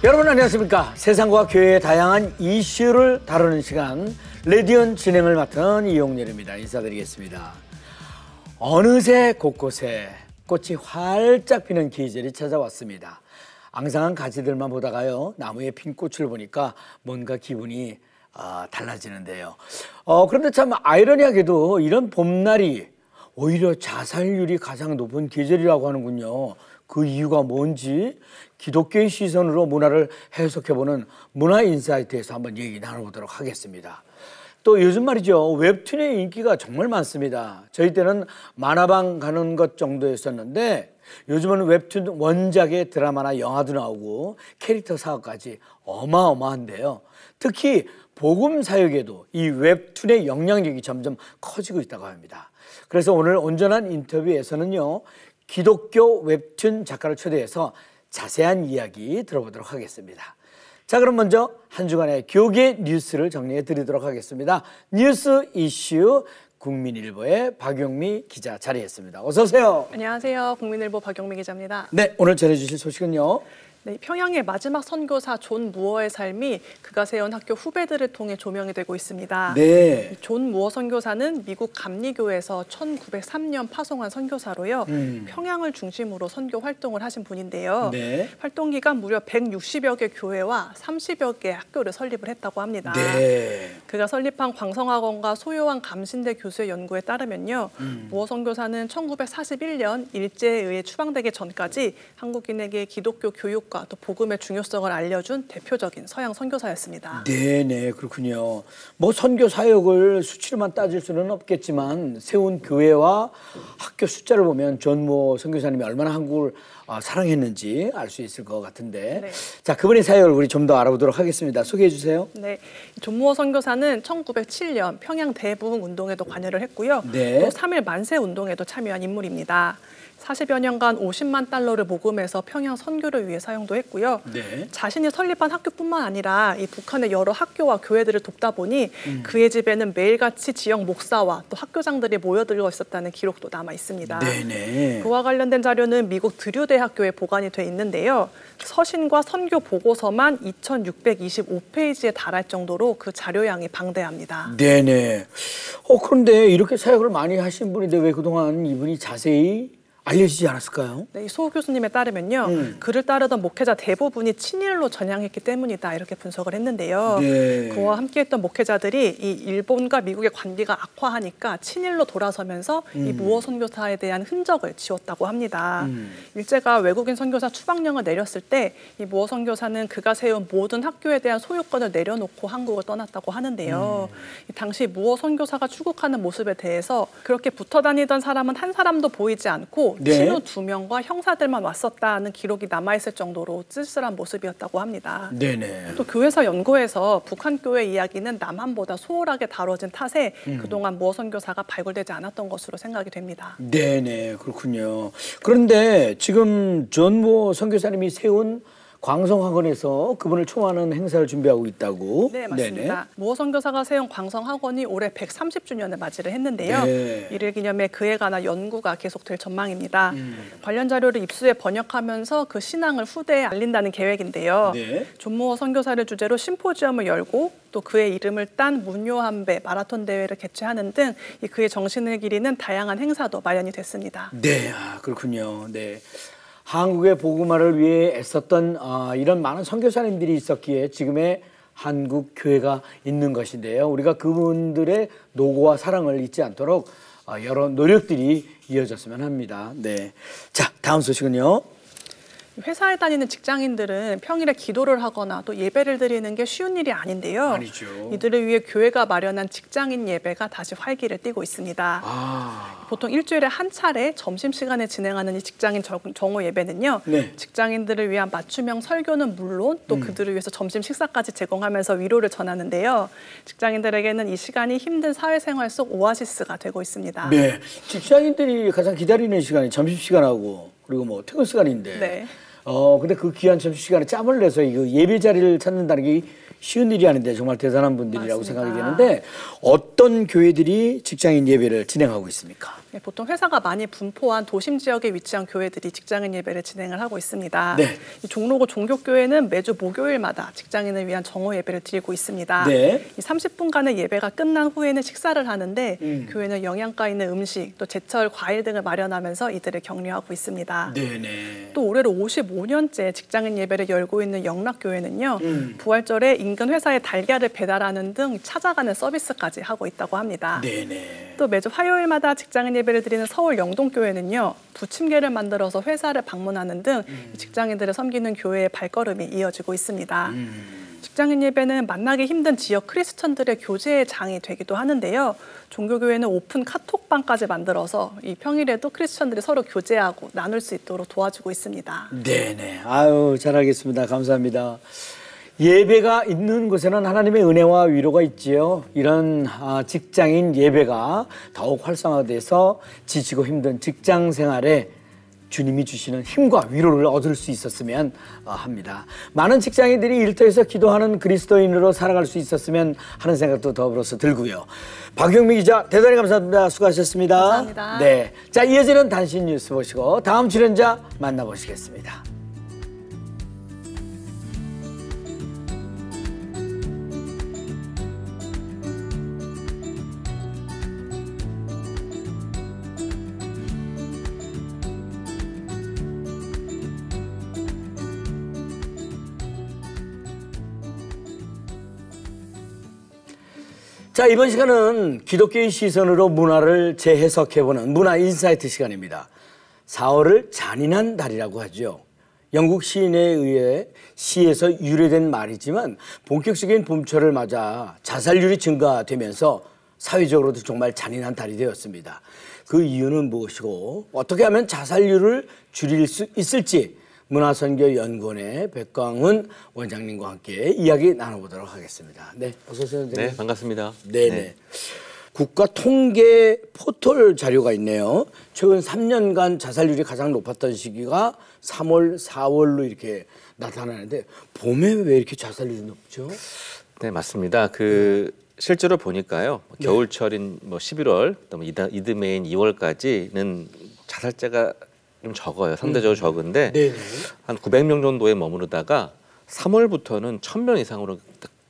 여러분 안녕하십니까. 세상과 교회의 다양한 이슈를 다루는 시간 레디언 진행을 맡은 이용렬입니다. 인사드리겠습니다. 어느새 곳곳에 꽃이 활짝 피는 계절이 찾아왔습니다. 앙상한 가지들만 보다가요, 나무에 핀 꽃을 보니까 뭔가 기분이 달라지는데요. 그런데 참 아이러니하게도 이런 봄날이 오히려 자살률이 가장 높은 계절이라고 하는군요. 그 이유가 뭔지 기독교의 시선으로 문화를 해석해보는 문화 인사이트에서 한번 얘기 나눠보도록 하겠습니다. 또 요즘 말이죠, 웹툰의 인기가 정말 많습니다. 저희 때는 만화방 가는 것 정도였었는데 요즘은 웹툰 원작의 드라마나 영화도 나오고 캐릭터 사업까지 어마어마한데요. 특히 복음 사역에도 이 웹툰의 영향력이 점점 커지고 있다고 합니다. 그래서 오늘 온전한 인터뷰에서는요, 기독교 웹툰 작가를 초대해서 자세한 이야기 들어보도록 하겠습니다. 자, 그럼 먼저 한 주간의 교계 뉴스를 정리해 드리도록 하겠습니다. 뉴스 이슈 국민일보의 박용미 기자 자리했습니다. 어서 오세요. 안녕하세요. 국민일보 박용미 기자입니다. 네, 오늘 전해주실 소식은요. 네, 평양의 마지막 선교사 존 무어의 삶이 그가 세운 학교 후배들을 통해 조명이 되고 있습니다. 네. 존 무어 선교사는 미국 감리교에서 1903년 파송한 선교사로요. 평양을 중심으로 선교 활동을 하신 분인데요. 네. 활동 기간 무려 160여 개 교회와 30여 개 학교를 설립을 했다고 합니다. 네. 그가 설립한 광성학원과 소요한 감신대 교수의 연구에 따르면요. 무어 선교사는 1941년 일제에 의해 추방되기 전까지 한국인에게 기독교 교육과 또 복음의 중요성을 알려준 대표적인 서양 선교사였습니다. 네네, 그렇군요. 뭐 선교 사역을 수치로만 따질 수는 없겠지만 세운 교회와 학교 숫자를 보면 존 무어 선교사님이 얼마나 한국을 사랑했는지 알 수 있을 것 같은데, 네. 자, 그분의 사역을 우리 좀 더 알아보도록 하겠습니다. 소개해 주세요. 네, 존 무어 선교사는 1907년 평양 대부흥 운동에도 관여를 했고요. 네. 또 3.1 만세 운동에도 참여한 인물입니다. 40여 년간 50만 달러를 모금해서 평양 선교를 위해 사용도 했고요. 네. 자신이 설립한 학교뿐만 아니라 이 북한의 여러 학교와 교회들을 돕다 보니 그의 집에는 매일같이 지역 목사와 또 학교장들이 모여들어 있었다는 기록도 남아 있습니다. 네네. 그와 관련된 자료는 미국 드류대학교에 보관이 돼 있는데요. 서신과 선교 보고서만 2,625페이지에 달할 정도로 그 자료량이 방대합니다. 네네. 그런데 이렇게 사역을 많이 하신 분인데 왜 그동안 이분이 자세히 알려지지 않았을까요? 네, 소 교수님에 따르면요. 그를 따르던 목회자 대부분이 친일로 전향했기 때문이다 이렇게 분석을 했는데요. 네. 그와 함께했던 목회자들이 이 일본과 미국의 관계가 악화하니까 친일로 돌아서면서 이 무어 선교사에 대한 흔적을 지웠다고 합니다. 일제가 외국인 선교사 추방령을 내렸을 때 이 무어 선교사는 그가 세운 모든 학교에 대한 소유권을 내려놓고 한국을 떠났다고 하는데요. 당시 무어 선교사가 추국하는 모습에 대해서 그렇게 붙어 다니던 사람은 한 사람도 보이지 않고 네. 신우 2명과 형사들만 왔었다는 기록이 남아있을 정도로 쓸쓸한 모습이었다고 합니다. 네네. 또 교회사 연구에서 북한 교회 이야기는 남한보다 소홀하게 다뤄진 탓에 그동안 무어 선교사가 발굴되지 않았던 것으로 생각이 됩니다. 네네, 그렇군요. 그런데 지금 존 무어 선교사님이 세운 광성학원에서 그분을 초하는 행사를 준비하고 있다고. 네, 맞습니다. 무어 선교사가 세운 광성학원이 올해 130주년을 맞이를 했는데요. 네. 이를 기념해 그에 관한 연구가 계속될 전망입니다. 관련 자료를 입수해 번역하면서 그 신앙을 후대에 알린다는 계획인데요. 네. 존 무어 선교사를 주제로 심포지엄을 열고 또 그의 이름을 딴 문요한배 마라톤 대회를 개최하는 등 그의 정신을 기리는 다양한 행사도 마련이 됐습니다. 네, 그렇군요. 네. 한국의 복음화를 위해 애썼던 이런 많은 선교사님들이 있었기에 지금의 한국 교회가 있는 것인데요. 우리가 그분들의 노고와 사랑을 잊지 않도록 여러 노력들이 이어졌으면 합니다. 네. 자, 다음 소식은요. 회사에 다니는 직장인들은 평일에 기도를 하거나 또 예배를 드리는 게 쉬운 일이 아닌데요. 아니죠. 이들을 위해 교회가 마련한 직장인 예배가 다시 활기를 띠고 있습니다. 보통 일주일에 한 차례 점심시간에 진행하는 이 직장인 정오 예배는요. 네. 직장인들을 위한 맞춤형 설교는 물론 또 그들을 위해서 점심 식사까지 제공하면서 위로를 전하는데요. 직장인들에게는 이 시간이 힘든 사회생활 속 오아시스가 되고 있습니다. 네. 직장인들이 가장 기다리는 시간이 점심시간하고 그리고 뭐 퇴근 시간인데 네. 근데 그 귀한 참 시간에 짬을 내서 이 예배 자리를 찾는다는 게 쉬운 일이 아닌데 정말 대단한 분들이라고 맞습니다. 생각이 되는데 어떤 교회들이 직장인 예배를 진행하고 있습니까? 네, 보통 회사가 많이 분포한 도심 지역에 위치한 교회들이 직장인 예배를 진행을 하고 있습니다. 네. 이 종로구 종교교회는 매주 목요일마다 직장인을 위한 정오 예배를 드리고 있습니다. 네. 이 30분간의 예배가 끝난 후에는 식사를 하는데 교회는 영양가 있는 음식, 또 제철 과일 등을 마련하면서 이들을 격려하고 있습니다. 네네. 또 올해로 55년째 직장인 예배를 열고 있는 영락교회는요. 부활절에 인근 회사에 달걀을 배달하는 등 찾아가는 서비스까지 하고 있다고 합니다. 네네. 또 매주 화요일마다 직장인 예배를 드리는 서울 영동교회는요. 부침개를 만들어서 회사를 방문하는 등 직장인들을 섬기는 교회의 발걸음이 이어지고 있습니다. 직장인 예배는 만나기 힘든 지역 크리스천들의 교제의 장이 되기도 하는데요. 종교교회는 오픈 카톡방까지 만들어서 이 평일에도 크리스천들이 서로 교제하고 나눌 수 있도록 도와주고 있습니다. 네네. 아유, 잘 알겠습니다. 감사합니다. 예배가 있는 곳에는 하나님의 은혜와 위로가 있지요. 이런 직장인 예배가 더욱 활성화돼서 지치고 힘든 직장 생활에 주님이 주시는 힘과 위로를 얻을 수 있었으면 합니다. 많은 직장인들이 일터에서 기도하는 그리스도인으로 살아갈 수 있었으면 하는 생각도 더불어서 들고요. 박용미 기자 대단히 감사합니다. 수고하셨습니다. 감사합니다. 네, 자 이어지는 단신 뉴스 보시고 다음 출연자 만나보시겠습니다. 자, 이번 시간은 기독교의 시선으로 문화를 재해석해보는 문화 인사이트 시간입니다. 4월을 잔인한 달이라고 하죠. 영국 시인에 의해 시에서 유래된 말이지만 본격적인 봄철을 맞아 자살률이 증가되면서 사회적으로도 정말 잔인한 달이 되었습니다. 그 이유는 무엇이고 어떻게 하면 자살률을 줄일 수 있을지 문화선교연구원의 백광훈 원장님과 함께 이야기 나눠보도록 하겠습니다. 네, 어서 오세요. 네, 반갑습니다. 네네. 네. 국가 통계 포털 자료가 있네요. 최근 3년간 자살률이 가장 높았던 시기가 3월, 4월로 이렇게 나타나는데 봄에 왜 이렇게 자살률이 높죠? 네, 맞습니다. 실제로 보니까요. 겨울철인 11월, 또 이듬해인 2월까지는 자살자가 좀 적어요. 상대적으로 적은데 네네. 한 900명 정도에 머무르다가 3월부터는 1000명 이상으로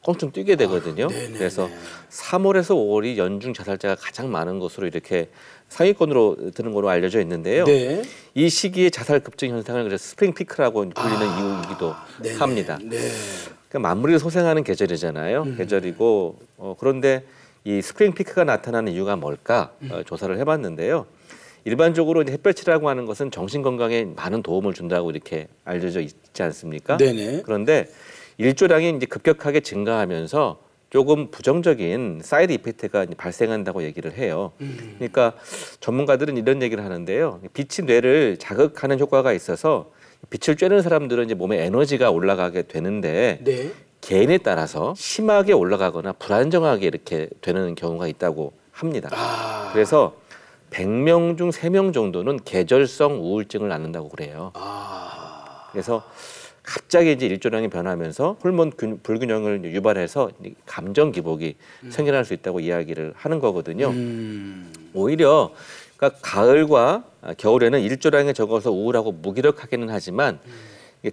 껑충 뛰게 되거든요. 그래서 3월에서 5월이 연중 자살자가 가장 많은 것으로 이렇게 상위권으로 드는 걸로 알려져 있는데요. 네. 이 시기에 자살 급증 현상을 그래서 스프링 피크라고 불리는 이유이기도 합니다. 네. 그러니까 만물이 소생하는 계절이잖아요. 계절이고 그런데 이 스프링 피크가 나타나는 이유가 뭘까 조사를 해봤는데요. 일반적으로 이제 햇볕이라고 하는 것은 정신 건강에 많은 도움을 준다고 이렇게 알려져 있지 않습니까? 네네. 그런데 일조량이 이제 급격하게 증가하면서 조금 부정적인 사이드 이펙트가 발생한다고 얘기를 해요. 그러니까 전문가들은 이런 얘기를 하는데요. 빛이 뇌를 자극하는 효과가 있어서 빛을 쬐는 사람들은 이제 몸에 에너지가 올라가게 되는데 네. 개인에 따라서 심하게 올라가거나 불안정하게 이렇게 되는 경우가 있다고 합니다. 그래서 100명 중 3명 정도는 계절성 우울증을 앓는다고 그래요. 그래서 갑자기 이제 일조량이 변하면서 호르몬 불균형을 유발해서 감정 기복이 생겨날 수 있다고 이야기를 하는 거거든요. 오히려 그러니까 가을과 겨울에는 일조량이 적어서 우울하고 무기력하기는 하지만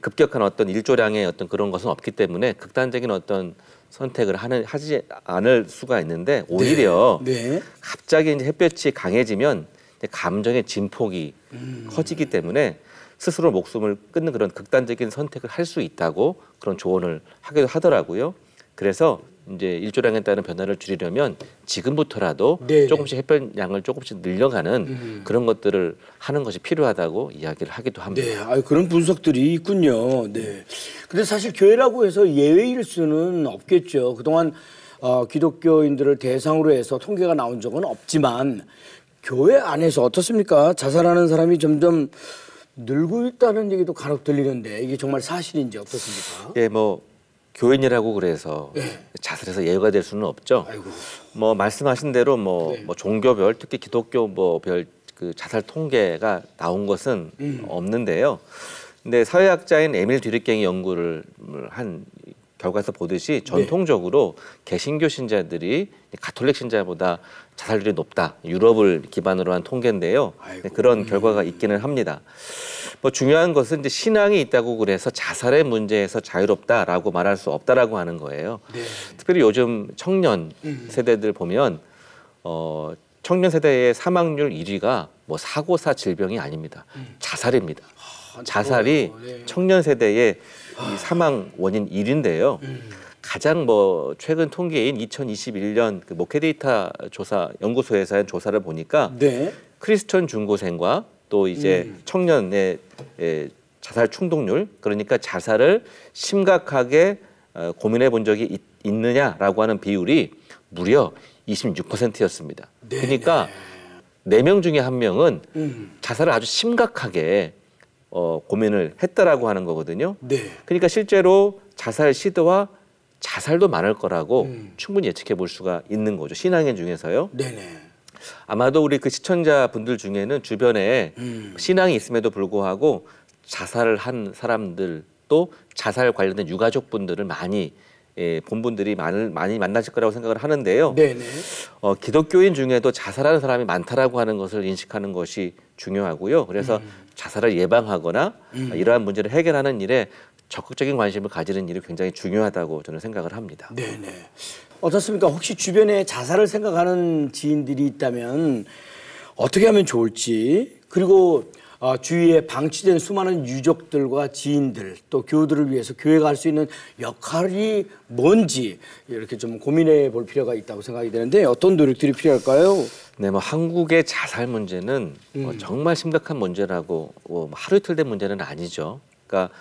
급격한 어떤 일조량의 어떤 그런 것은 없기 때문에 극단적인 어떤 선택을 하지 않을 수가 있는데 오히려 네. 갑자기 이제 햇볕이 강해지면 이제 감정의 진폭이 커지기 때문에 스스로 목숨을 끊는 그런 극단적인 선택을 할 수 있다고 그런 조언을 하기도 하더라고요. 그래서 이제 일조량에 따른 변화를 줄이려면 지금부터라도 네네. 조금씩 햇볕 양을 조금씩 늘려가는 그런 것들을 하는 것이 필요하다고 이야기를 하기도 합니다. 네, 그런 분석들이 있군요. 네. 근데 사실 교회라고 해서 예외일 수는 없겠죠. 그동안 기독교인들을 대상으로 해서 통계가 나온 적은 없지만 교회 안에서 어떻습니까? 자살하는 사람이 점점 늘고 있다는 얘기도 간혹 들리는데 이게 정말 사실인지 어떻습니까? 예, 교인이라고 그래서 자살해서 예외가 될 수는 없죠. 아이고. 말씀하신 대로 종교별 특히 기독교별 그 자살 통계가 나온 것은 없는데요. 근데 사회학자인 에밀 뒤르갱이 연구를 한 결과에서 보듯이 전통적으로 개신교 신자들이 가톨릭 신자보다 자살률이 높다. 유럽을 기반으로 한 통계인데요. 그런 결과가 있기는 합니다. 뭐 중요한 것은 이제 신앙이 있다고 그래서 자살의 문제에서 자유롭다라고 말할 수 없다라고 하는 거예요. 특별히 요즘 청년 세대들 보면 청년 세대의 사망률 1위가 뭐 사고사 질병이 아닙니다. 자살입니다. 자살이 청년 세대의 이 사망 원인 1위인데요. 가장 뭐 최근 통계인 2021년 그 모케데이터 조사 연구소에서 한 조사를 보니까 크리스천 중고생과 또 이제 청년의 자살 충동률, 그러니까 자살을 심각하게 고민해 본 적이 있느냐라고 하는 비율이 무려 26%였습니다. 그러니까 4명 중에 1명은 자살을 아주 심각하게 고민을 했다라고 하는 거거든요. 그러니까 실제로 자살 시도와 자살도 많을 거라고 충분히 예측해 볼 수가 있는 거죠. 신앙인 중에서요. 아마도 우리 그 시청자분들 중에는 주변에 신앙이 있음에도 불구하고 자살을 한 사람들 또 자살 관련된 유가족분들을 많이 본 분들이 많이 만나실 거라고 생각을 하는데요. 기독교인 중에도 자살하는 사람이 많다라고 하는 것을 인식하는 것이 중요하고요. 그래서 자살을 예방하거나 이러한 문제를 해결하는 일에 적극적인 관심을 가지는 일이 굉장히 중요하다고 저는 생각을 합니다. 어떻습니까? 혹시 주변에 자살을 생각하는 지인들이 있다면 어떻게 하면 좋을지, 그리고 주위에 방치된 수많은 유족들과 지인들 또 교우들을 위해서 교회가 할 수 있는 역할이 뭔지 이렇게 좀 고민해 볼 필요가 있다고 생각이 되는데 어떤 노력들이 필요할까요? 네, 뭐 한국의 자살 문제는 정말 심각한 문제라고 하루 이틀 된 문제는 아니죠. 그러니까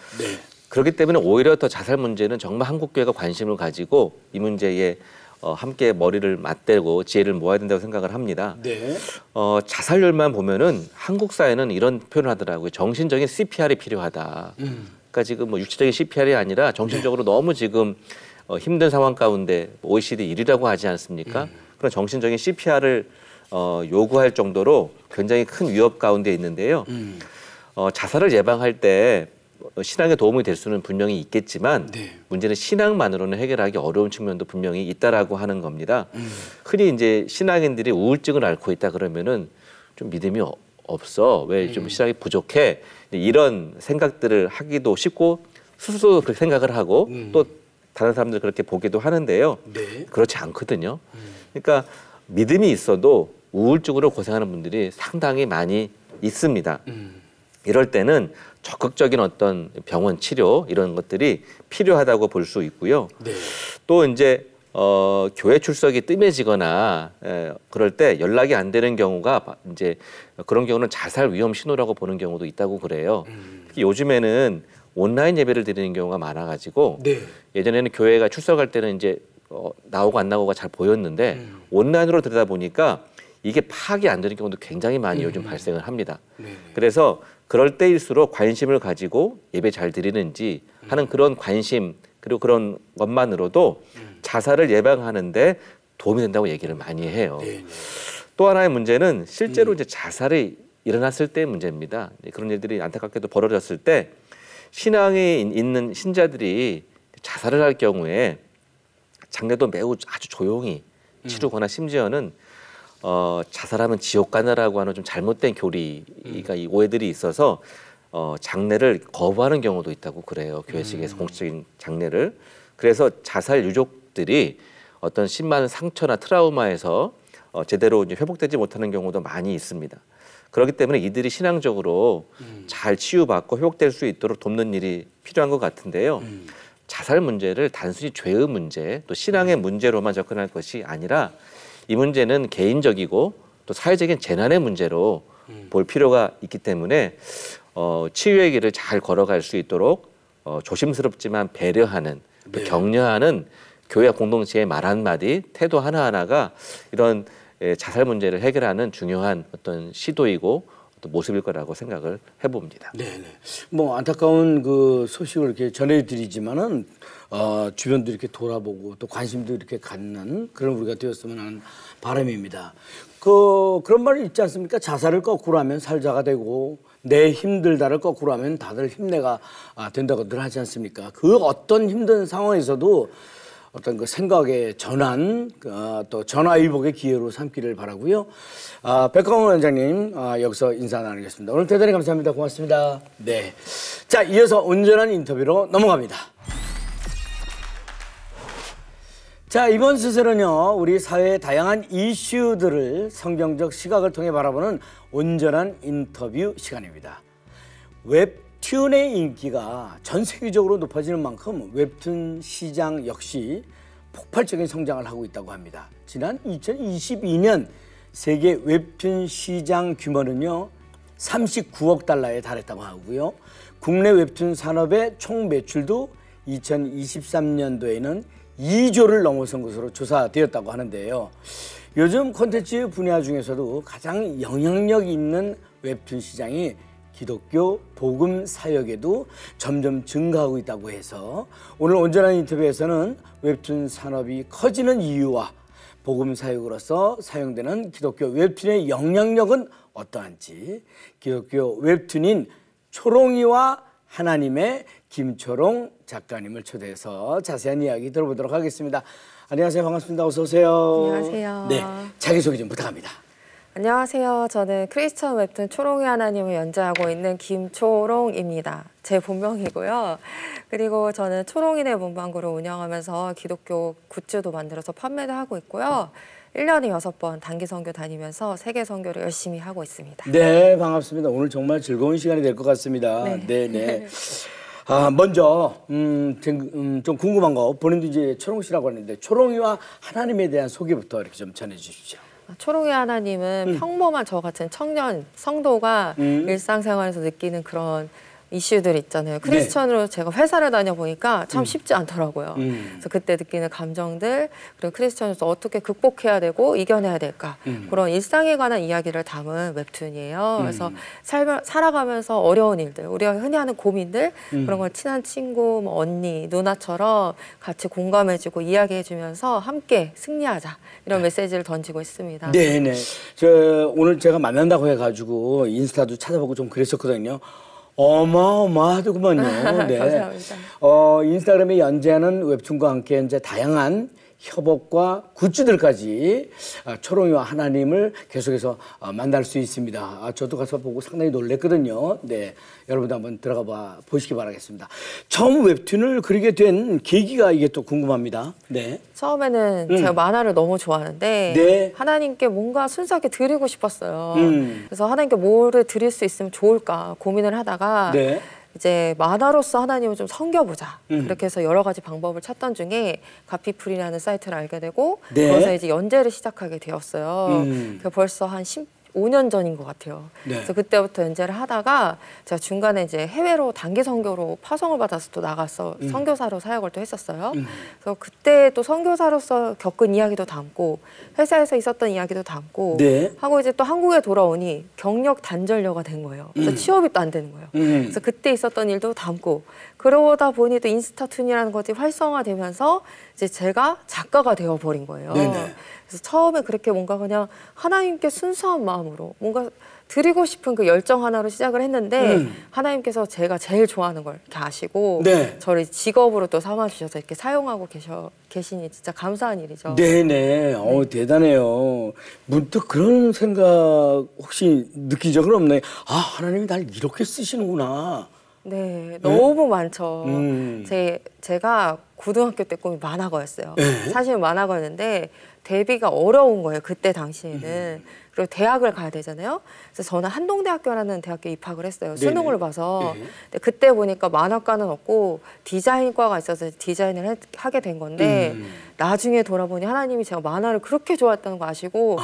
그렇기 때문에 오히려 더 자살 문제는 정말 한국 교회가 관심을 가지고 이 문제에 함께 머리를 맞대고 지혜를 모아야 된다고 생각을 합니다. 자살률만 보면은 한국 사회는 이런 표현을 하더라고요. 정신적인 CPR이 필요하다. 그러니까 지금 뭐 육체적인 CPR이 아니라 정신적으로 너무 지금 힘든 상황 가운데 OECD 1위라고 하지 않습니까? 그런 정신적인 CPR을 요구할 정도로 굉장히 큰 위협 가운데 있는데요. 자살을 예방할 때 신앙에 도움이 될 수는 분명히 있겠지만 문제는 신앙만으로는 해결하기 어려운 측면도 분명히 있다라고 하는 겁니다. 흔히 이제 신앙인들이 우울증을 앓고 있다 그러면은 좀 믿음이 없어. 왜 좀 신앙이 부족해. 이런 생각들을 하기도 쉽고 스스로 그렇게 생각을 하고 또 다른 사람들 그렇게 보기도 하는데요. 그렇지 않거든요. 그러니까 믿음이 있어도 우울증으로 고생하는 분들이 상당히 많이 있습니다. 이럴 때는 적극적인 어떤 병원 치료 이런 것들이 필요하다고 볼 수 있고요. 또 이제 교회 출석이 뜸해지거나 그럴 때 연락이 안 되는 경우가 이제 그런 경우는 자살 위험 신호라고 보는 경우도 있다고 그래요. 특히 요즘에는 온라인 예배를 드리는 경우가 많아가지고 예전에는 교회가 출석할 때는 이제 나오고 안 나오고가 잘 보였는데 온라인으로 들여다 보니까 이게 파악이 안 되는 경우도 굉장히 많이 요즘 발생을 합니다. 그래서 그럴 때일수록 관심을 가지고 예배 잘 드리는지 하는 그런 관심 그리고 그런 것만으로도 자살을 예방하는데 도움이 된다고 얘기를 많이 해요. 또 하나의 문제는 실제로 이제 자살이 일어났을 때의 문제입니다. 그런 일들이 안타깝게도 벌어졌을 때 신앙에 있는 신자들이 자살을 할 경우에 장례도 매우 아주 조용히 치르거나 심지어는 자살하면 지옥 가나라고 하는 좀 잘못된 교리가 이 오해들이 있어서 장례를 거부하는 경우도 있다고 그래요. 교회 측에서 공식적인 장례를. 그래서 자살 유족들이 어떤 심한 상처나 트라우마에서 제대로 이제 회복되지 못하는 경우도 많이 있습니다. 그렇기 때문에 이들이 신앙적으로 잘 치유받고 회복될 수 있도록 돕는 일이 필요한 것 같은데요. 자살 문제를 단순히 죄의 문제, 또 신앙의 문제로만 접근할 것이 아니라 이 문제는 개인적이고 또 사회적인 재난의 문제로 볼 필요가 있기 때문에 치유의 길을 잘 걸어갈 수 있도록 조심스럽지만 배려하는, 또 격려하는 교회 공동체의 말 한마디, 태도 하나하나가 이런 자살 문제를 해결하는 중요한 어떤 시도이고 또 모습일 거라고 생각을 해봅니다. 뭐 안타까운 그 소식을 이렇게 전해드리지만은 주변도 이렇게 돌아보고 또 관심도 이렇게 갖는 그런 우리가 되었으면 하는 바람입니다. 그런 말이 있지 않습니까? 자살을 거꾸로 하면 살자가 되고 내 힘들다를 거꾸로 하면 다들 힘내가 된다고들 하지 않습니까? 그 어떤 힘든 상황에서도 어떤 그 생각의 전환, 또 전화위복의 기회로 삼기를 바라고요. 백광원 원장님, 여기서 인사 나누겠습니다. 오늘 대단히 감사합니다. 고맙습니다. 네. 자, 이어서 온전한 인터뷰로 넘어갑니다. 자, 이번 수술은요, 우리 사회의 다양한 이슈들을 성경적 시각을 통해 바라보는 온전한 인터뷰 시간입니다. 웹툰의 인기가 전 세계적으로 높아지는 만큼 웹툰 시장 역시 폭발적인 성장을 하고 있다고 합니다. 지난 2022년 세계 웹툰 시장 규모는요, 39억 달러에 달했다고 하고요. 국내 웹툰 산업의 총 매출도 2023년도에는 2조를 넘어선 것으로 조사되었다고 하는데요. 요즘 콘텐츠 분야 중에서도 가장 영향력 있는 웹툰 시장이 기독교 복음 사역에도 점점 증가하고 있다고 해서 오늘 온전한 인터뷰에서는 웹툰 산업이 커지는 이유와 복음 사역으로서 사용되는 기독교 웹툰의 영향력은 어떠한지 기독교 웹툰인 초롱이와 하나님의 김초롱 작가님을 초대해서 자세한 이야기 들어보도록 하겠습니다. 안녕하세요. 반갑습니다. 어서 오세요. 안녕하세요. 네, 자기소개 좀 부탁합니다. 안녕하세요. 저는 크리스천 웹툰 초롱이 하나님을 연재하고 있는 김초롱입니다. 제 본명이고요. 그리고 저는 초롱이네 문방구를 운영하면서 기독교 굿즈도 만들어서 판매도 하고 있고요. 1년에 6번 단기 선교 다니면서 세계 선교를 열심히 하고 있습니다. 네, 반갑습니다. 오늘 정말 즐거운 시간이 될 것 같습니다. 네, 네. 먼저 좀 궁금한 거 본인도 이제 초롱 씨라고 하는데 초롱이와 하나님에 대한 소개부터 이렇게 좀 전해 주십시오. 초롱이 하나님은 평범한 저 같은 청년 성도가 일상생활에서 느끼는 그런 이슈들 있잖아요. 크리스천으로 제가 회사를 다녀보니까 참 쉽지 않더라고요. 그래서 그때 느끼는 감정들, 그리고 크리스천으로서 어떻게 극복해야 되고 이겨내야 될까, 그런 일상에 관한 이야기를 담은 웹툰이에요. 그래서 살아가면서 어려운 일들, 우리가 흔히 하는 고민들, 그런 걸 친한 친구, 뭐 언니, 누나처럼 같이 공감해주고 이야기해주면서 함께 승리하자, 이런 메시지를 던지고 있습니다. 네네. 오늘 제가 만난다고 해가지고 인스타도 찾아보고 좀 그랬었거든요. 어마어마하더구만요. 네. 감사합니다. 인스타그램에 연재하는 웹툰과 함께 이제 다양한 협업과 굿즈들까지 초롱이와 하나님을 계속해서 만날 수 있습니다. 저도 가서 보고 상당히 놀랬거든요. 네, 여러분도 한번 들어가 보시기 바라겠습니다. 처음 웹툰을 그리게 된 계기가 이게 또 궁금합니다. 네. 처음에는 제가 만화를 너무 좋아하는데 네. 하나님께 뭔가 순수하게 드리고 싶었어요. 그래서 하나님께 뭐를 드릴 수 있으면 좋을까 고민을 하다가 네. 이제 만화로서 하나님을 좀 섬겨보자. 그렇게 해서 여러 가지 방법을 찾던 중에 가피풀이라는 사이트를 알게 되고 네. 거기서 이제 연재를 시작하게 되었어요. 그게 벌써 한 15년 전인 것 같아요. 네. 그래서 그때부터 연재를 하다가 제가 중간에 이제 해외로 단기 선교로 파송을 받아서 또 나가서 선교사로 사역을 또 했었어요. 그래서 그때 또 선교사로서 겪은 이야기도 담고 회사에서 있었던 이야기도 담고 네. 하고 이제 또 한국에 돌아오니 경력 단절녀가 된 거예요. 그래서 취업이 또 안 되는 거예요. 그래서 그때 있었던 일도 담고 그러다 보니 또 인스타툰이라는 것이 활성화되면서 이제 제가 작가가 되어버린 거예요. 네네. 그래서 처음에 그렇게 뭔가 그냥 하나님께 순수한 마음으로 뭔가 드리고 싶은 그 열정 하나로 시작을 했는데 하나님께서 제가 제일 좋아하는 걸 이렇게 아시고 네. 저를 직업으로 또 삼아주셔서 이렇게 사용하고 계시니 진짜 감사한 일이죠. 네네. 대단해요. 문득 그런 생각 혹시 느낀 적은 없나요? 하나님이 날 이렇게 쓰시는구나. 네, 너무 많죠. 제가 고등학교 때 꿈이 만화가였어요. 사실 만화가였는데 데뷔가 어려운 거예요. 그때 당시에는. 그리고 대학을 가야 되잖아요. 그래서 저는 한동대학교라는 대학교에 입학을 했어요. 수능을 봐서. 근데 그때 보니까 만화과는 없고 디자인과가 있어서 디자인을 하게 된 건데 나중에 돌아보니 하나님이 제가 만화를 그렇게 좋아했다는 거 아시고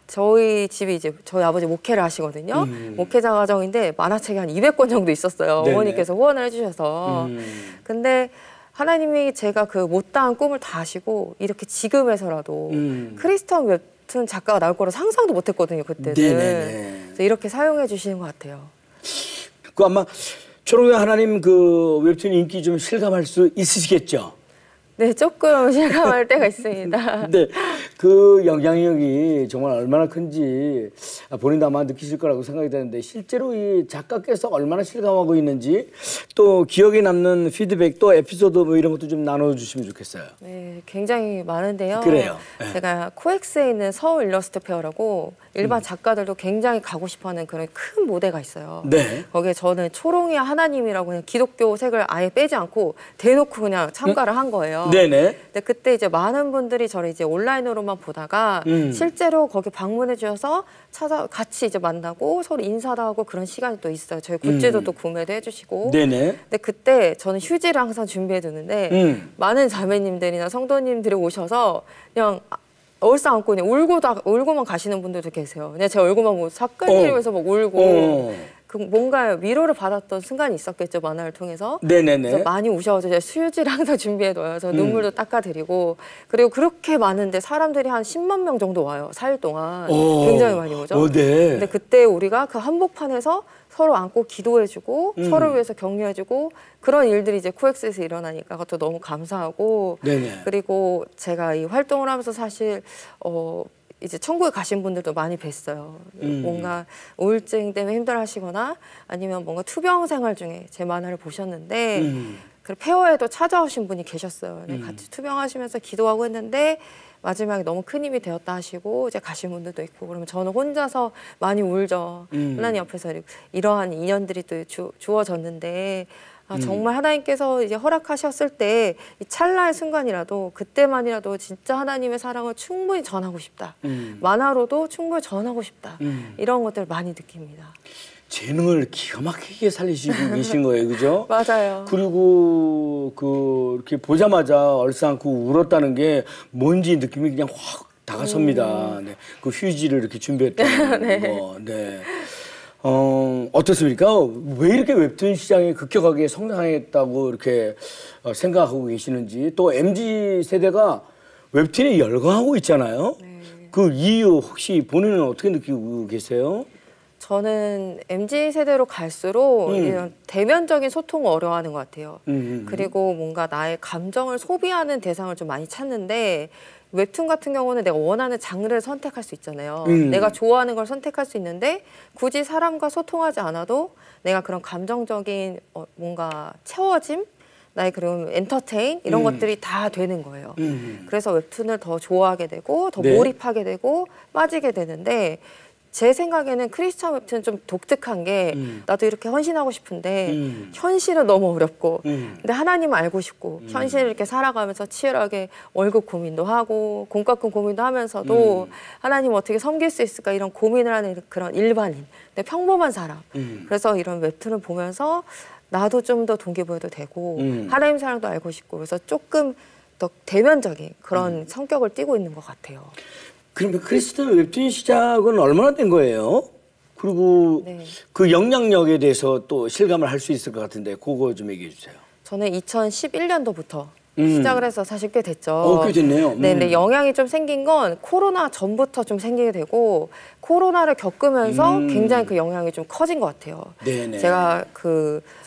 저희 집이 이제 저희 아버지 목회를 하시거든요. 목회자 가정인데 만화책이 한 200권 정도 있었어요. 네네. 어머니께서 후원을 해주셔서. 근데 하나님이 제가 그 못다한 꿈을 다 아시고 이렇게 지금에서라도 크리스천 웹툰 작가가 나올 거라 상상도 못했거든요. 그때는. 네네네. 그래서 이렇게 사용해 주시는 것 같아요. 그 아마 초롱이 하나님 그 웹툰 인기 좀 실감할 수 있으시겠죠? 네, 조금 실감할 때가 있습니다. 네, 그 영향력이 정말 얼마나 큰지 본인도 아마 느끼실 거라고 생각이 되는데 실제로 이 작가께서 얼마나 실감하고 있는지 또 기억에 남는 피드백 또 에피소드 뭐 이런 것도 좀 나눠주시면 좋겠어요. 네, 굉장히 많은데요. 그래요. 네. 제가 코엑스에 있는 서울 일러스트 페어라고 일반 작가들도 굉장히 가고 싶어하는 그런 큰 무대가 있어요. 네. 거기에 저는 초롱이 하나님이라고 그냥 기독교 색을 아예 빼지 않고 대놓고 그냥 참가를 한 거예요. 네네. 근데 그때 이제 많은 분들이 저를 이제 온라인으로만 보다가 실제로 거기 방문해 주셔서 같이 이제 만나고 서로 인사도 하고 그런 시간이 또 있어요. 저희 굿즈도 또 구매도 해주시고. 네네. 근데 그때 저는 휴지를 항상 준비해 두는데 많은 자매님들이나 성도님들이 오셔서 그냥 얼싸안고 그냥 울고만 가시는 분들도 계세요. 그냥 제 얼굴만 보고 사끌리면서 막 울고. 그 뭔가 위로를 받았던 순간이 있었겠죠, 만화를 통해서. 네네네. 그래서 많이 우셔가지고 제가 휴지를 항상 준비해둬요. 그래서 눈물도 닦아드리고. 그리고 그렇게 많은데 사람들이 한 10만 명 정도 와요, 4일 동안. 굉장히 많이 오죠. 네. 근데 그때 우리가 그 한복판에서 서로 안고 기도해주고 서로를 위해서 격려해주고 그런 일들이 이제 코엑스에서 일어나니까 그것도 너무 감사하고. 네네. 그리고 제가 이 활동을 하면서 사실 이제 천국에 가신 분들도 많이 뵀어요. 뭔가 우울증 때문에 힘들어하시거나 아니면 뭔가 투병 생활 중에 제 만화를 보셨는데 그 페어에도 찾아오신 분이 계셨어요. 같이 투병하시면서 기도하고 했는데 마지막에 너무 큰 힘이 되었다 하시고 이제 가신 분들도 있고 그러면 저는 혼자서 많이 울죠. 하나님 옆에서 이러한 인연들이 또 주어졌는데 정말 하나님께서 이제 허락하셨을 때 이 찰나의 순간이라도 그때만이라도 진짜 하나님의 사랑을 충분히 전하고 싶다. 만화로도 충분히 전하고 싶다. 이런 것들을 많이 느낍니다. 재능을 기가 막히게 살리시고 계신 거예요, 그죠? 맞아요. 그리고 이렇게 보자마자 얼싸안고 울었다는 게 뭔지 느낌이 그냥 확 다가섭니다. 네. 그 휴지를 이렇게 준비했다는 네. 거. 네. 어떻습니까? 왜 이렇게 웹툰 시장이 급격하게 성장했다고 이렇게 생각하고 계시는지 또 MZ 세대가 웹툰에 열광하고 있잖아요. 네. 그 이유 혹시 본인은 어떻게 느끼고 계세요? 저는 MZ세대로 갈수록 이런 대면적인 소통을 어려워하는 것 같아요. 그리고 뭔가 나의 감정을 소비하는 대상을 좀 많이 찾는데 웹툰 같은 경우는 내가 원하는 장르를 선택할 수 있잖아요. 내가 좋아하는 걸 선택할 수 있는데 굳이 사람과 소통하지 않아도 내가 그런 감정적인 뭔가 채워짐? 나의 그런 엔터테인 이런 것들이 다 되는 거예요. 그래서 웹툰을 더 좋아하게 되고 더 네. 몰입하게 되고 빠지게 되는데 제 생각에는 크리스천 웹툰은 좀 독특한 게 나도 이렇게 헌신하고 싶은데 현실은 너무 어렵고 근데 하나님을 알고 싶고 현실을 이렇게 살아가면서 치열하게 월급 고민도 하고 공과금 고민도 하면서도 하나님 어떻게 섬길 수 있을까 이런 고민을 하는 그런 일반인 근데 평범한 사람 그래서 이런 웹툰을 보면서 나도 좀 더 동기부여도 되고 하나님 사랑도 알고 싶고 그래서 조금 더 대면적인 그런 성격을 띠고 있는 것 같아요. 그러면 크리스천 웹툰 시작은 얼마나 된 거예요? 그리고 네. 그 영향력에 대해서 또 실감을 할 수 있을 것 같은데 그거 좀 얘기해 주세요. 저는 2011년도부터 시작을 해서 사실 꽤 됐죠. 꽤 됐네요. 네, 근데 영향이 좀 생긴 건 코로나 전부터 좀 생기게 되고 코로나를 겪으면서 굉장히 그 영향이 좀 커진 것 같아요. 네네. 제가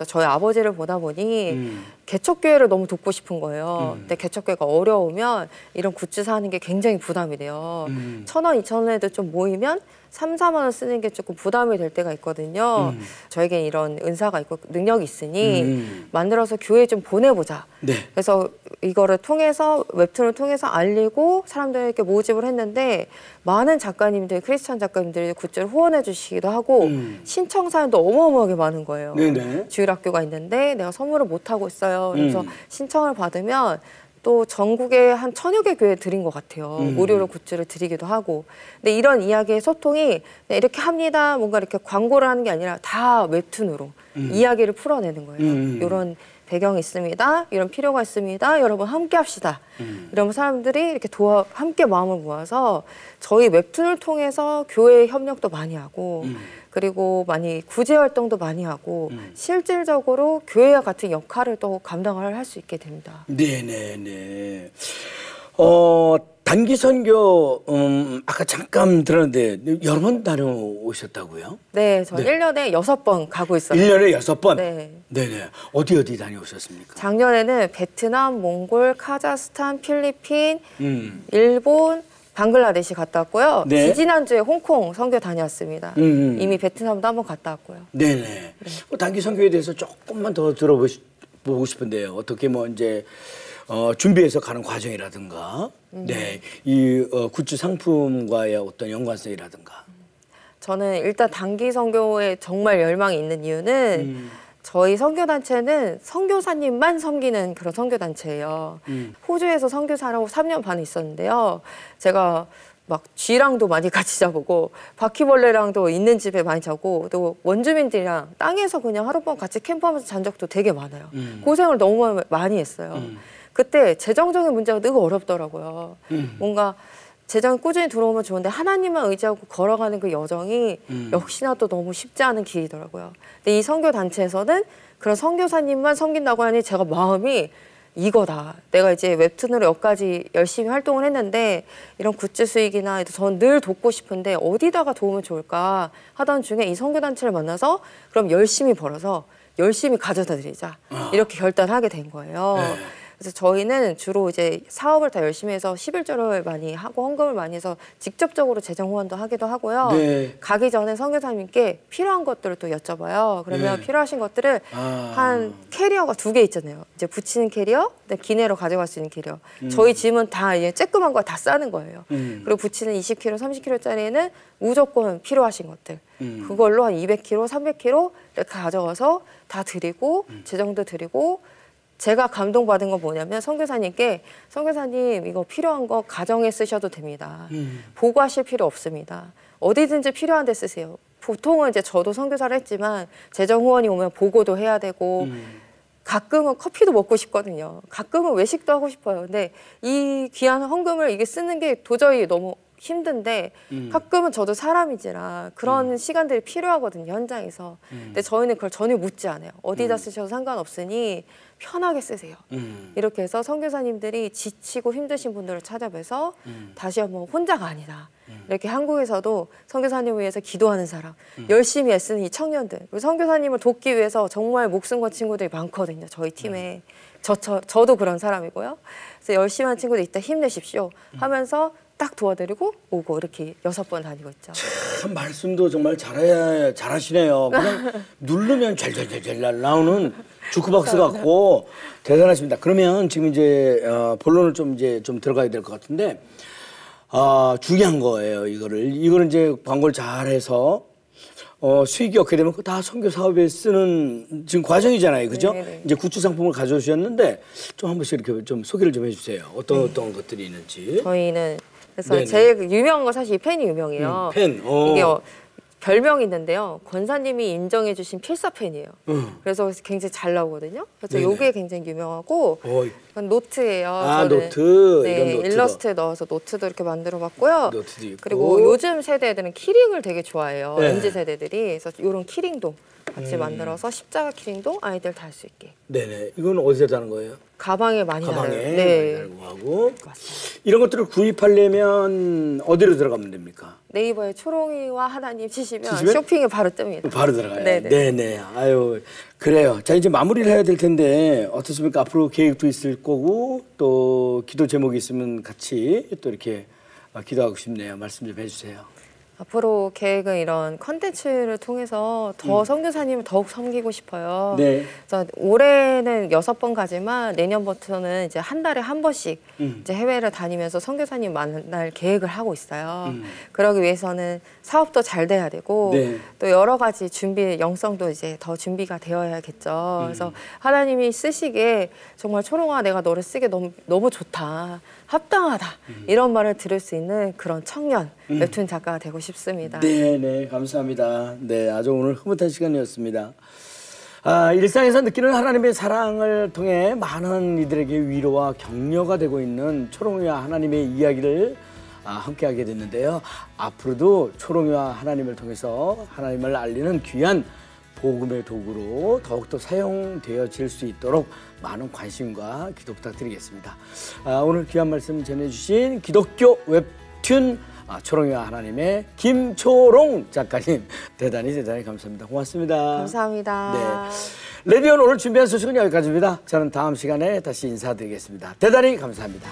저희 아버지를 보다 보니 개척교회를 너무 돕고 싶은 거예요. 근데 개척교회가 어려우면 이런 굿즈 사는 게 굉장히 부담이 돼요. 1,000원, 2,000원에도 좀 모이면 3, 4만 원 쓰는 게 조금 부담이 될 때가 있거든요. 저에겐 이런 은사가 있고 능력이 있으니 만들어서 교회에 좀 보내보자. 네. 그래서 이거를 통해서 웹툰을 통해서 알리고 사람들에게 모집을 했는데 많은 작가님들, 크리스찬 작가님들이 굿즈를 후원해 주시기도 하고 신청 사연도 어마어마하게 많은 거예요. 네네. 주일학교가 있는데 내가 선물을 못 하고 있어요. 그래서 신청을 받으면 또 전국에 한 1000여 개 교회 드린 것 같아요. 무료로 굿즈를 드리기도 하고. 근데 이런 이야기의 소통이 이렇게 합니다. 뭔가 이렇게 광고를 하는 게 아니라 다 웹툰으로 이야기를 풀어내는 거예요. 이런 배경이 있습니다. 이런 필요가 있습니다. 여러분 함께 합시다. 이러면 사람들이 이렇게 함께 마음을 모아서 저희 웹툰을 통해서 교회 협력도 많이 하고 그리고 많이 구제 활동도 많이 하고 실질적으로 교회와 같은 역할을 또 감당을 할 수 있게 됩니다. 네네네. 단기 선교 아까 잠깐 들었는데 여러 번 다녀오셨다고요? 네, 저 1년에 6번 가고 있어요. 1년에 6번? 네. 네네. 어디 다녀오셨습니까? 작년에는 베트남, 몽골, 카자흐스탄, 필리핀, 일본, 방글라데시 갔다 왔고요. 네. 지지난주에 홍콩 선교 다녀왔습니다. 이미 베트남도 한번 갔다 왔고요. 네네. 단기 선교에 대해서 조금만 더 들어보고 싶은데요. 어떻게 뭐 이제 준비해서 가는 과정이라든가, 네, 이 굿즈 상품과의 어떤 연관성이라든가. 저는 일단 단기 선교에 정말 열망이 있는 이유는 저희 선교단체는 선교사님만 섬기는 그런 선교단체예요. 호주에서 선교사라고 3년 반 있었는데요. 제가 막 쥐랑도 많이 같이 자보고 바퀴벌레랑도 있는 집에 많이 자고 또 원주민들이랑 땅에서 그냥 하룻밤 같이 캠프하면서 잔 적도 되게 많아요. 고생을 너무 많이 했어요. 그때 재정적인 문제가 늘 어렵더라고요. 뭔가 재정이 꾸준히 들어오면 좋은데 하나님만 의지하고 걸어가는 그 여정이 역시나 또 너무 쉽지 않은 길이더라고요. 근데 이 선교단체에서는 그런 선교사님만 섬긴다고 하니 제가 마음이 이거다. 내가 이제 웹툰으로 여기까지 열심히 활동을 했는데 이런 굿즈 수익이나 전 늘 돕고 싶은데 어디다가 도우면 좋을까 하던 중에 이 선교단체를 만나서 그럼 열심히 벌어서 열심히 가져다 드리자. 이렇게 결단하게 된 거예요. 네. 그래서 저희는 주로 이제 사업을 다 열심히 해서 11조를 많이 하고 헌금을 많이 해서 직접적으로 재정 후원도 하기도 하고요. 네. 가기 전에 선교사님께 필요한 것들을 또 여쭤봐요. 그러면 네. 필요하신 것들을 한 캐리어가 2개 있잖아요. 이제 붙이는 캐리어, 기내로 가져갈 수 있는 캐리어. 저희 짐은 다 이제 쬐끄만 거 다 싸는 거예요. 그리고 붙이는 20kg, 30kg짜리는 무조건 필요하신 것들. 그걸로 한 200kg, 300kg 이렇게 가져가서 다 드리고 재정도 드리고 제가 감동받은 건 뭐냐면 선교사님께 선교사님 이거 필요한 거 가정에 쓰셔도 됩니다. 보고하실 필요 없습니다. 어디든지 필요한 데 쓰세요. 보통은 이제 저도 선교사를 했지만 재정 후원이 오면 보고도 해야 되고 가끔은 커피도 먹고 싶거든요. 가끔은 외식도 하고 싶어요. 근데 이 귀한 헌금을 이게 쓰는 게 도저히 너무 힘든데 가끔은 저도 사람이지라 그런 시간들이 필요하거든요. 현장에서. 근데 저희는 그걸 전혀 묻지 않아요. 어디다 쓰셔도 상관없으니 편하게 쓰세요. 이렇게 해서 선교사님들이 지치고 힘드신 분들을 찾아뵈서 다시 한번 혼자가 아니다. 이렇게 한국에서도 선교사님을 위해서 기도하는 사람, 열심히 애쓰는 이 청년들, 선교사님을 돕기 위해서 정말 목숨 건 친구들이 많거든요. 저희 팀에. 저도 그런 사람이고요. 그래서 열심히 한 친구들 이따 힘내십시오 하면서 딱 도와드리고 오고 이렇게 6번 다니고 있죠. 참 말씀도 정말 잘하시네요. 그냥 누르면 잘 나오는 주크박스 같고 대단하십니다. 그러면 지금 이제 본론을 좀 들어가야 될 것 같은데 중요한 거예요. 이거를 이제 광고를 잘해서 수익이 얻게 되면 다 선교 사업에 쓰는 지금 과정이잖아요, 그죠? 네네. 이제 굿즈 상품을 가져오셨는데 좀 한 번씩 이렇게 좀 소개를 좀 해주세요. 어떤 것들이 있는지. 저희는 그래서 네네. 제일 유명한 건 사실 이 펜이 유명해요. 펜. 이게 별명이 있는데요. 권사님이 인정해 주신 필사펜이에요. 그래서 굉장히 잘 나오거든요. 그래서 네네. 이게 굉장히 유명하고 이건 노트예요. 노트. 네, 이런 노트도. 일러스트에 넣어서 노트도 이렇게 만들어 봤고요. 노트도 있고. 그리고 요즘 세대 애들은 키링을 되게 좋아해요. 네. MZ 세대들이. 그래서 이런 키링도 같이 만들어서 십자가 키링도 아이들 달 수 있게. 네네. 이건 어디서 다는 거예요? 가방에 많이 가방에 달아요. 네. 많이 달고 하고. 이런 것들을 구입하려면 어디로 들어가면 됩니까? 네이버에 초롱이와 하나님 치시면 치시면? 쇼핑에 바로 뜹니다. 바로 들어가요. 네네. 네네. 아유, 그래요. 자, 이제 마무리를 해야 될 텐데 어떻습니까? 앞으로 계획도 있을 거고 또 기도 제목이 있으면 같이 또 이렇게 기도하고 싶네요. 말씀 좀 해주세요. 앞으로 계획은 이런 컨텐츠를 통해서 더 선교사님을 더욱 섬기고 싶어요. 네. 그래서 올해는 6번 가지만 내년부터는 이제 한 달에 한 번씩 이제 해외를 다니면서 선교사님 만날 계획을 하고 있어요. 그러기 위해서는 사업도 잘 돼야 되고 네. 또 여러 가지 영성도 이제 더 준비가 되어야겠죠. 그래서 하나님이 쓰시기에 정말 초롱아 내가 너를 쓰기에 너무 좋다. 합당하다. 이런 말을 들을 수 있는 그런 청년 웹툰 작가가 되고 싶습니다. 네, 감사합니다. 네, 아주 오늘 흐뭇한 시간이었습니다. 일상에서 느끼는 하나님의 사랑을 통해 많은 이들에게 위로와 격려가 되고 있는 초롱이와 하나님의 이야기를 함께하게 됐는데요. 앞으로도 초롱이와 하나님을 통해서 하나님을 알리는 귀한 복음의 도구로 더욱더 사용되어질 수 있도록 많은 관심과 기도 부탁드리겠습니다. 오늘 귀한 말씀 전해주신 기독교 웹툰 초롱이와 하나님의 김초롱 작가님 대단히 감사합니다. 고맙습니다. 감사합니다. 네, 레디온 오늘 준비한 소식은 여기까지입니다. 저는 다음 시간에 다시 인사드리겠습니다. 대단히 감사합니다.